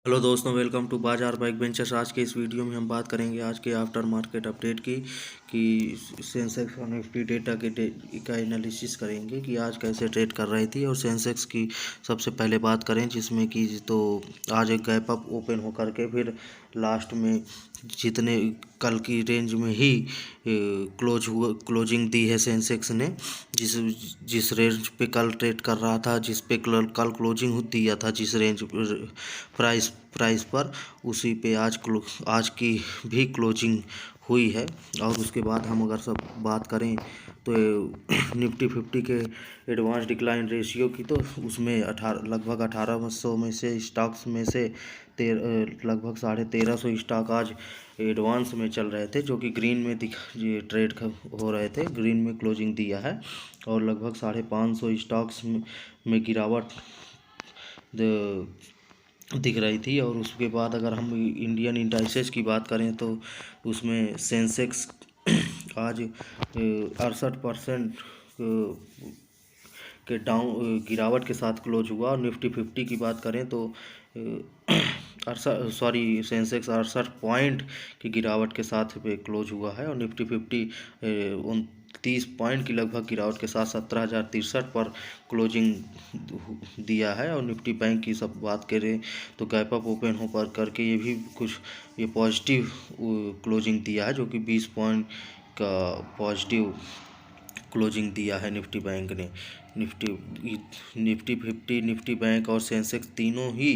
Hello दोस्तों, welcome to बाजार bike ventures. आज के इस वीडियो में हम बात करेंगे आज के आफ्टर मार्केट अपडेट की कि सेंसेक्स और निफ्टी डेटा का एनालिसिस करेंगे कि आज कैसे ट्रेड कर रही थी। और सेंसेक्स की सबसे पहले बात करें जिसमें कि तो आज एक गैप अप ओपन होकर के फिर लास्ट में जितने कल की रेंज में ही क्लोजिंग दी है सेंसेक्स ने। जिस जिस रेंज पे कल ट्रेड कर रहा था, जिस पे कल क्लोजिंग दिया था, जिस रेंज प्राइस पर, उसी पे आज की भी क्लोजिंग हुई है। और उसके बाद हम अगर सब बात करें तो निफ्टी 50 के एडवांस डिक्लाइन रेशियो की, तो उसमें लगभग 1800 में से स्टॉक्स में से लगभग 1350 स्टॉक आज एडवांस में चल रहे थे, जो कि ग्रीन में ट्रेड हो रहे थे, ग्रीन में क्लोजिंग दिया है। और लगभग 550 स्टॉक्स में गिरावट दिख रही थी। और उसके बाद अगर हम इंडियन इंडाइसेस की बात करें तो उसमें सेंसेक्स आज 68% के गिरावट के साथ क्लोज हुआ। और निफ्टी 50 की बात करें तो सेंसेक्स 68 पॉइंट की गिरावट के साथ पे क्लोज हुआ है। और निफ्टी 50 30 पॉइंट की लगभग गिरावट के साथ 17,063 पर क्लोजिंग दिया है। और निफ्टी बैंक की सब बात करें तो गैप अप ओपन होकर करके ये पॉजिटिव क्लोजिंग दिया है, जो कि 20 पॉइंट का पॉजिटिव क्लोजिंग दिया है निफ्टी बैंक ने। निफ्टी 50, निफ्टी बैंक और सेंसेक्स तीनों ही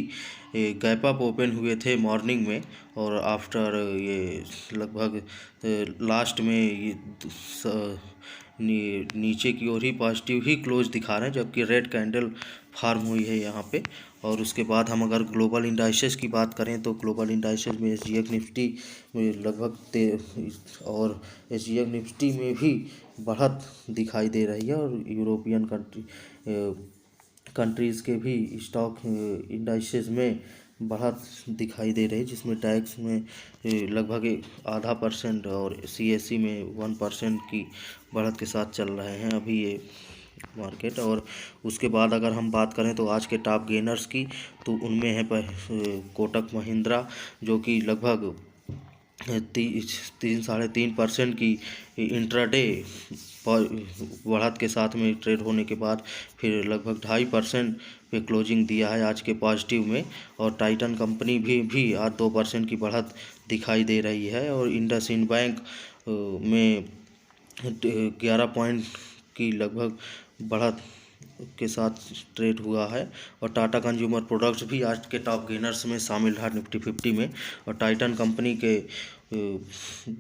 गैप अप ओपन हुए थे मॉर्निंग में। और आफ्टर ये लगभग लास्ट में ये नीचे की ओर ही पॉजिटिव ही क्लोज दिखा रहे हैं, जबकि रेड कैंडल फार्म हुई है यहाँ पे। और उसके बाद हम अगर ग्लोबल इंडाइसेस की बात करें तो ग्लोबल इंडाइसेस में एसजीएक्स निफ्टी में लगभग और एसजीएक्स निफ्टी में भी बढ़त दिखाई दे रही है। और यूरोपियन कंट्रीज़ के भी स्टॉक इंडाइसेस में बढ़त दिखाई दे रही है, जिसमें टैक्स में लगभग 0.5% और सीएससी में 1% की बढ़त के साथ चल रहे हैं अभी ये मार्केट। और उसके बाद अगर हम बात करें तो आज के टॉप गेनर्स की, तो उनमें है कोटक महिंद्रा, जो कि लगभग 3-3.5% की इंट्राडे बढ़त के साथ में ट्रेड होने के बाद फिर लगभग 2.5% पे क्लोजिंग दिया है आज के पॉजिटिव में। और टाइटन कंपनी भी आज 2% की बढ़त दिखाई दे रही है। और इंडसइंड बैंक में 11 पॉइंट की लगभग बढ़त के साथ ट्रेड हुआ है। और टाटा कंज्यूमर प्रोडक्ट्स भी आज के टॉप गेनर्स में शामिल है निफ्टी 50 में। और टाइटन कंपनी के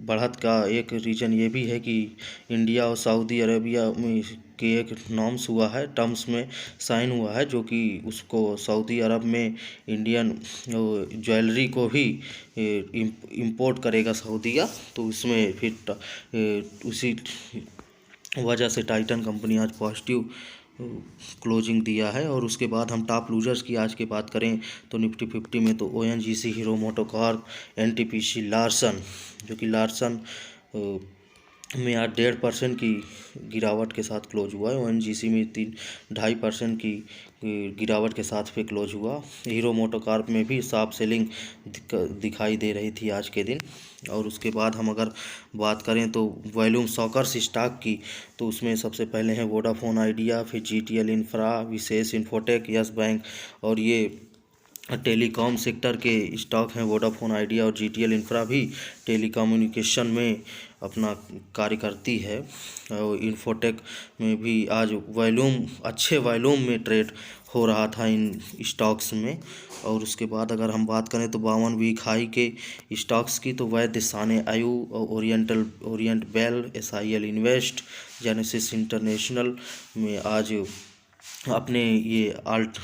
बढ़त का एक रीज़न ये भी है कि इंडिया और सऊदी अरेबिया में के एक नॉर्म्स हुआ है, टर्म्स में साइन हुआ है, जो कि उसको सऊदी अरब में इंडियन ज्वेलरी को भी इंपोर्ट करेगा सऊदीया। तो उसमें फिर उसी वजह से टाइटन कंपनी आज पॉजिटिव क्लोजिंग दिया है। और उसके बाद हम टॉप लूजर्स की आज की बात करें तो निफ्टी 50 में तो ONGC, hero MotoCorp, NTPC, Larsen, जो कि लार्सन में आज 1.5% की गिरावट के साथ क्लोज हुआ है। ओएनजीसी में 2.5% की गिरावट के साथ पे क्लोज हुआ। हीरो मोटोकॉर्प में भी साफ सेलिंग दिखाई दे रही थी आज के दिन। और उसके बाद हम अगर बात करें तो वॉल्यूम सॉकर्स स्टॉक की, तो उसमें सबसे पहले हैं वोडाफोन आइडिया, फिर जीटीएल इंफ्रा, विशेष इन्फोटेक, यस बैंक। और ये टेलीकॉम सेक्टर के स्टॉक हैं। वोडाफोन आइडिया और जीटीएल इंफ्रा भी टेलीकम्युनिकेशन में अपना कार्य करती है। और इन्फोटेक में भी आज अच्छे वॉल्यूम में ट्रेड हो रहा था इन स्टॉक्स में। और उसके बाद अगर हम बात करें तो 52 वीक हाई के स्टॉक्स की, तो वैद्य, साने आयु, Orient Bell, SIL invest, Genesis International में आज अपने ये आल्ट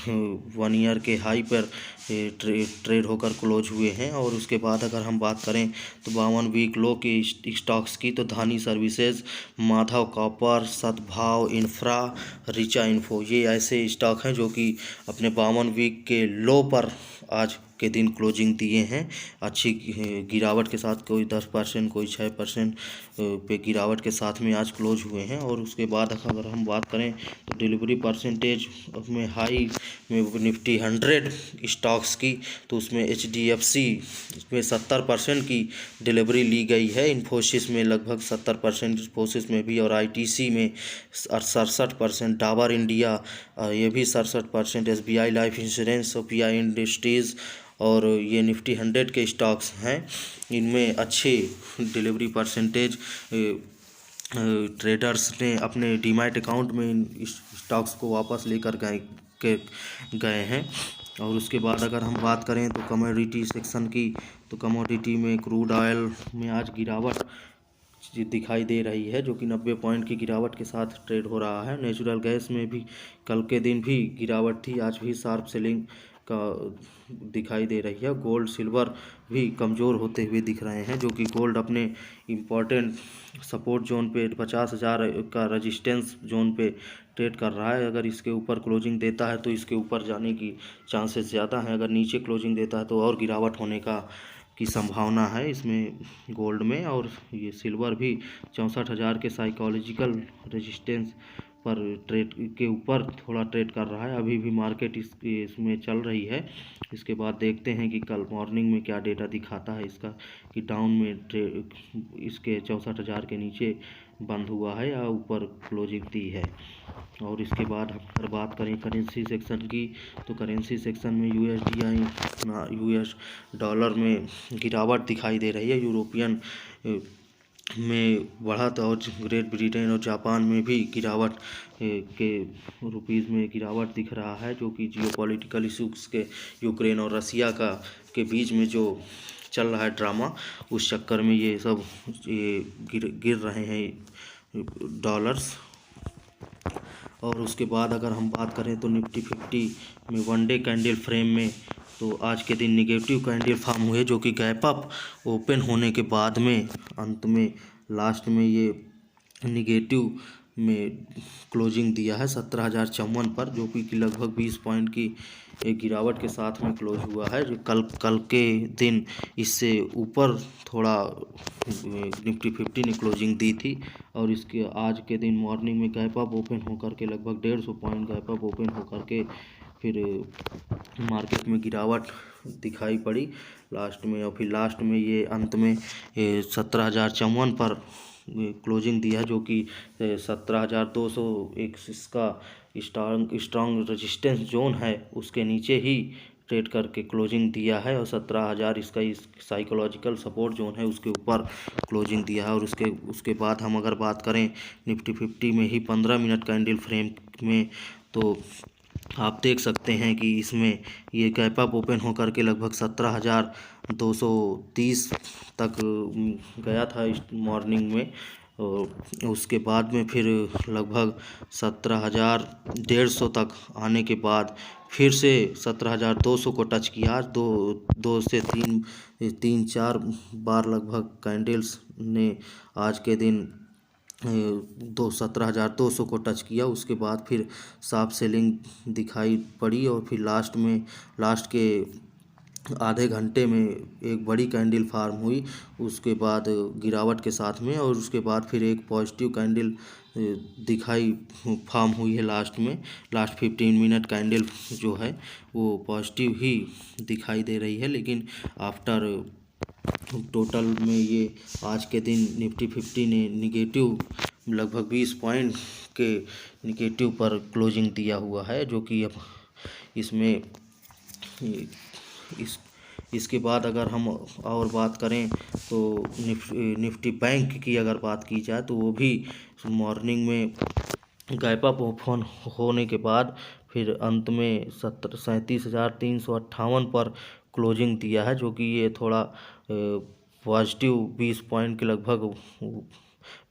1 ईयर के हाई पर ट्रेड होकर क्लोज हुए हैं। और उसके बाद अगर हम बात करें तो 52 वीक लो के स्टॉक्स की, तो धानी सर्विसेज, माधव कॉपर, सद्भाव इंफ्रा, रिचा इन्फो, ये ऐसे स्टॉक हैं जो कि अपने 52 वीक के लो पर आज के दिन क्लोजिंग दिए हैं। अच्छी गिरावट के साथ, कोई 10%, कोई 6% पे गिरावट के साथ में आज क्लोज हुए हैं। और उसके बाद अगर हम बात करें तो डिलीवरी परसेंटेज में हाई में निफ्टी 100 स्टॉक्स की, तो उसमें HDFC में 70% की डिलीवरी ली गई है। इन्फोसिस में लगभग 70%, इन्फोसिस में भी, और ITC में 67%, डाबर इंडिया ये भी 67%, SBI लाइफ इंश्योरेंस और PI इंडस्ट्रीज़, और ये निफ्टी 100 के स्टॉक्स हैं। इनमें अच्छे डिलीवरी परसेंटेज ट्रेडर्स ने अपने डीमैट अकाउंट में इन स्टॉक्स को वापस लेकर गए हैं। और उसके बाद अगर हम बात करें तो कमोडिटी सेक्शन की, तो कमोडिटी में क्रूड ऑयल में आज गिरावट दिखाई दे रही है, जो कि 90 पॉइंट की गिरावट के साथ ट्रेड हो रहा है। नेचुरल गैस में भी कल के दिन भी गिरावट थी, आज भी शार्प सेलिंग का दिखाई दे रही है। गोल्ड सिल्वर भी कमज़ोर होते हुए दिख रहे हैं, जो कि गोल्ड अपने इम्पोर्टेंट सपोर्ट जोन पे 50,000 का रेजिस्टेंस जोन पे ट्रेड कर रहा है। अगर इसके ऊपर क्लोजिंग देता है तो इसके ऊपर जाने की चांसेस ज़्यादा हैं। अगर नीचे क्लोजिंग देता है तो और गिरावट होने की संभावना है इसमें गोल्ड में। और ये सिल्वर भी 64,000 के साइकोलॉजिकल रेजिस्टेंस पर ट्रेड के ऊपर थोड़ा ट्रेड कर रहा है। अभी भी मार्केट इसमें चल रही है। इसके बाद देखते हैं कि कल मॉर्निंग में क्या डेटा दिखाता है इसका, कि डाउन में इसके 64,000 के नीचे बंद हुआ है या ऊपर क्लोजिंग दी है। और इसके बाद अगर बात करें करेंसी सेक्शन की, तो करेंसी सेक्शन में US डॉलर में गिरावट दिखाई दे रही है। यूरोपियन में बढ़त, और ग्रेट ब्रिटेन और जापान में भी गिरावट के रुपीज़ में गिरावट दिख रहा है, जो कि जियोपॉलिटिकल इशूज़ के यूक्रेन और रसिया के बीच में जो चल रहा है ड्रामा, उस चक्कर में ये सब गिर रहे हैं डॉलर्स। और उसके बाद अगर हम बात करें तो निफ्टी 50 में वन डे कैंडल फ्रेम में, तो आज के दिन निगेटिव कैंडल फॉर्म हुए, जो कि गैप अप ओपन होने के बाद में अंत में लास्ट में ये निगेटिव में क्लोजिंग दिया है 17,054 पर, जो कि लगभग 20 पॉइंट की एक गिरावट के साथ में क्लोज हुआ है। जो कल के दिन इससे ऊपर थोड़ा निफ्टी 50 ने क्लोजिंग दी थी। और इसके आज के दिन मॉर्निंग में गैप अप ओपन होकर के लगभग 150 पॉइंट गैप अप ओपन होकर के फिर मार्केट में गिरावट दिखाई पड़ी लास्ट में। और फिर लास्ट में ये अंत में 17,054 पर क्लोजिंग दिया है, जो कि 17,200 एक इसका स्ट्रॉन्ग रेजिस्टेंस जोन है, उसके नीचे ही ट्रेड करके क्लोजिंग दिया है। और 17,000 इसका साइकोलॉजिकल सपोर्ट जोन है, उसके ऊपर क्लोजिंग दिया है। और उसके बाद हम अगर बात करें निफ्टी 50 में ही 15 मिनट कैंडल फ्रेम में, तो आप देख सकते हैं कि इसमें ये गैप अप ओपन होकर के लगभग 17,230 तक गया था इस मॉर्निंग में। और उसके बाद में फिर लगभग 17,150 तक आने के बाद फिर से 17,200 को टच किया। आज दो से तीन चार बार लगभग कैंडल्स ने आज के दिन 17,200 को टच किया। उसके बाद फिर साफ सेलिंग दिखाई पड़ी, और फिर लास्ट के आधे घंटे में एक बड़ी कैंडल फार्म हुई, उसके बाद गिरावट के साथ में। और उसके बाद फिर एक पॉजिटिव कैंडल दिखाई फार्म हुई है लास्ट 15 मिनट कैंडल जो है वो पॉजिटिव ही दिखाई दे रही है। लेकिन आफ्टर टोटल में ये आज के दिन निफ्टी 50 ने निगेटिव लगभग 20 पॉइंट के निगेटिव पर क्लोजिंग दिया हुआ है, जो कि अब इसमें इसके बाद अगर हम और बात करें तो निफ्टी बैंक की अगर बात की जाए, तो वो भी मॉर्निंग में गैप अप ओपन होने के बाद फिर अंत में 37,358 पर क्लोजिंग दिया है, जो कि ये थोड़ा पॉजिटिव 20 पॉइंट के लगभग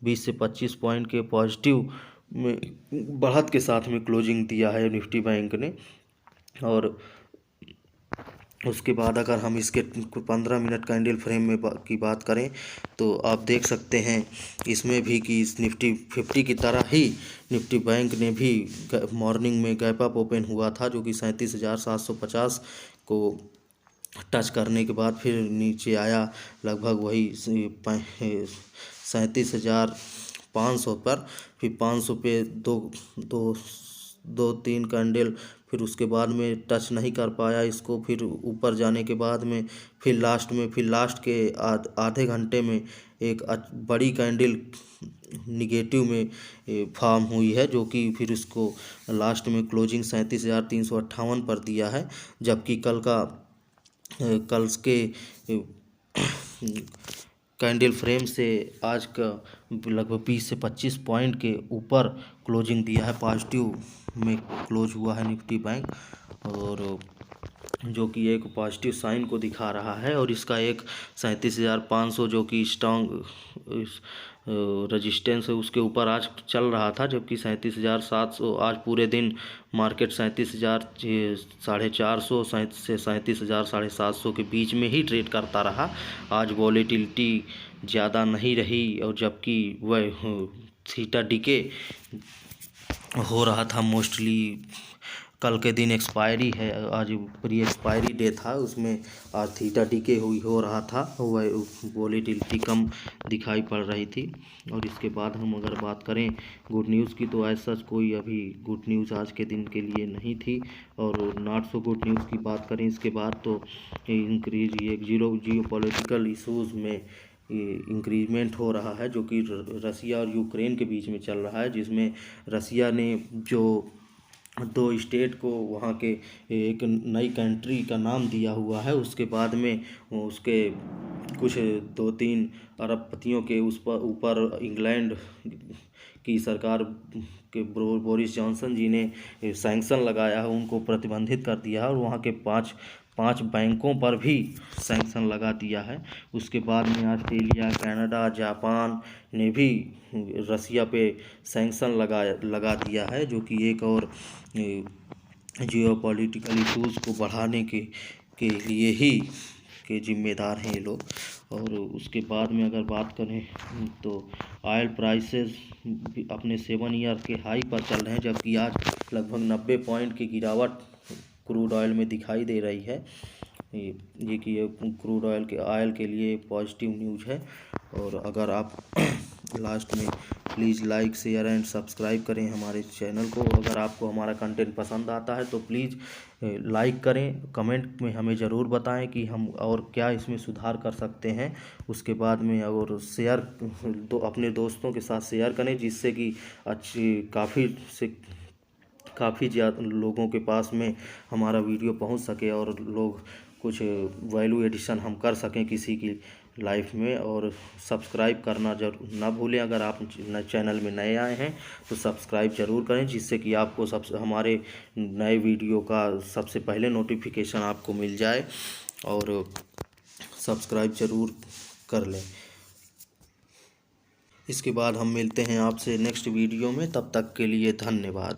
20 से 25 पॉइंट के पॉजिटिव में बढ़त के साथ में क्लोजिंग दिया है निफ्टी बैंक ने। और उसके बाद अगर हम इसके 15 मिनट कैंडल फ्रेम में की बात करें, तो आप देख सकते हैं इसमें भी कि इस निफ्टी 50 की तरह ही निफ्टी बैंक ने भी मॉर्निंग में गैप अप ओपन हुआ था, जो कि 37,750 को टच करने के बाद फिर नीचे आया लगभग वही 37,500 पर। फिर 500 पे दो दो दो तीन कैंडल, फिर उसके बाद में टच नहीं कर पाया इसको। फिर ऊपर जाने के बाद में फिर लास्ट के आधे घंटे में एक बड़ी कैंडल निगेटिव में फॉर्म हुई है, जो कि फिर उसको लास्ट में क्लोजिंग 37,358 पर दिया है। जबकि कल के कैंडल फ्रेम से आज का लगभग 20 से 25 पॉइंट के ऊपर क्लोजिंग दिया है। पॉजिटिव में क्लोज हुआ है निफ्टी बैंक, और जो कि एक पॉजिटिव साइन को दिखा रहा है। और इसका एक 37,500 जो कि स्ट्रॉन्ग रेजिस्टेंस है, उसके ऊपर आज चल रहा था। जबकि 37,700 आज पूरे दिन मार्केट 37,450 से 37,750 के बीच में ही ट्रेड करता रहा। आज वॉलेटिलिटी ज़्यादा नहीं रही, और जबकि वह थीटा डीके हो रहा था मोस्टली। कल के दिन एक्सपायरी है, आज प्री एक्सपायरी डे था, उसमें आज थीटा डीके हो रहा था, वह वॉलेटिलिटी कम दिखाई पड़ रही थी। और इसके बाद हम अगर बात करें गुड न्यूज़ की, तो ऐसा कोई अभी गुड न्यूज़ आज के दिन के लिए नहीं थी। और नॉट सो गुड न्यूज़ की बात करें इसके बाद, तो इंक्रीज एक जियो पॉलिटिकल इशूज़ में इंक्रीजमेंट हो रहा है, जो कि रसिया और यूक्रेन के बीच में चल रहा है। जिसमें रसिया ने जो 2 स्टेट को वहाँ के एक नई कंट्री का नाम दिया हुआ है, उसके बाद में उसके कुछ 2-3 अरबपतियों के उस पर ऊपर इंग्लैंड की सरकार के बोरिस जॉनसन जी ने सैंक्शन लगाया है, उनको प्रतिबंधित कर दिया है। और वहाँ के पाँच बैंकों पर भी सैंक्शन लगा दिया है। उसके बाद में ऑस्ट्रेलिया, कनाडा, जापान ने भी रसिया पे सैंक्शन लगा दिया है, जो कि एक और जियो पॉलिटिकल इशूज़ को बढ़ाने के लिए ही के जिम्मेदार हैं ये लोग। और उसके बाद में अगर बात करें तो ऑयल प्राइसेस अपने 7 ईयर के हाई पर चल रहे हैं, जबकि आज लगभग 90 पॉइंट की गिरावट क्रूड ऑयल में दिखाई दे रही है। ये कि क्रूड ऑयल के लिए पॉजिटिव न्यूज़ है। और अगर आप लास्ट में please like, share and subscribe करें हमारे चैनल को। अगर आपको हमारा कंटेंट पसंद आता है तो प्लीज़ लाइक करें, कमेंट में हमें ज़रूर बताएं कि हम और क्या इसमें सुधार कर सकते हैं। उसके बाद में और शेयर अपने दोस्तों के साथ शेयर करें, जिससे कि काफ़ी ज़्यादा लोगों के पास में हमारा वीडियो पहुंच सके, और लोग कुछ वैल्यू एडिशन हम कर सकें किसी की लाइफ में। और सब्सक्राइब करना ना भूलें। अगर आप चैनल में नए आए हैं तो सब्सक्राइब ज़रूर करें, जिससे कि आपको हमारे नए वीडियो का सबसे पहले नोटिफिकेशन आपको मिल जाए। और सब्सक्राइब ज़रूर कर लें। इसके बाद हम मिलते हैं आपसे नेक्स्ट वीडियो में, तब तक के लिए धन्यवाद।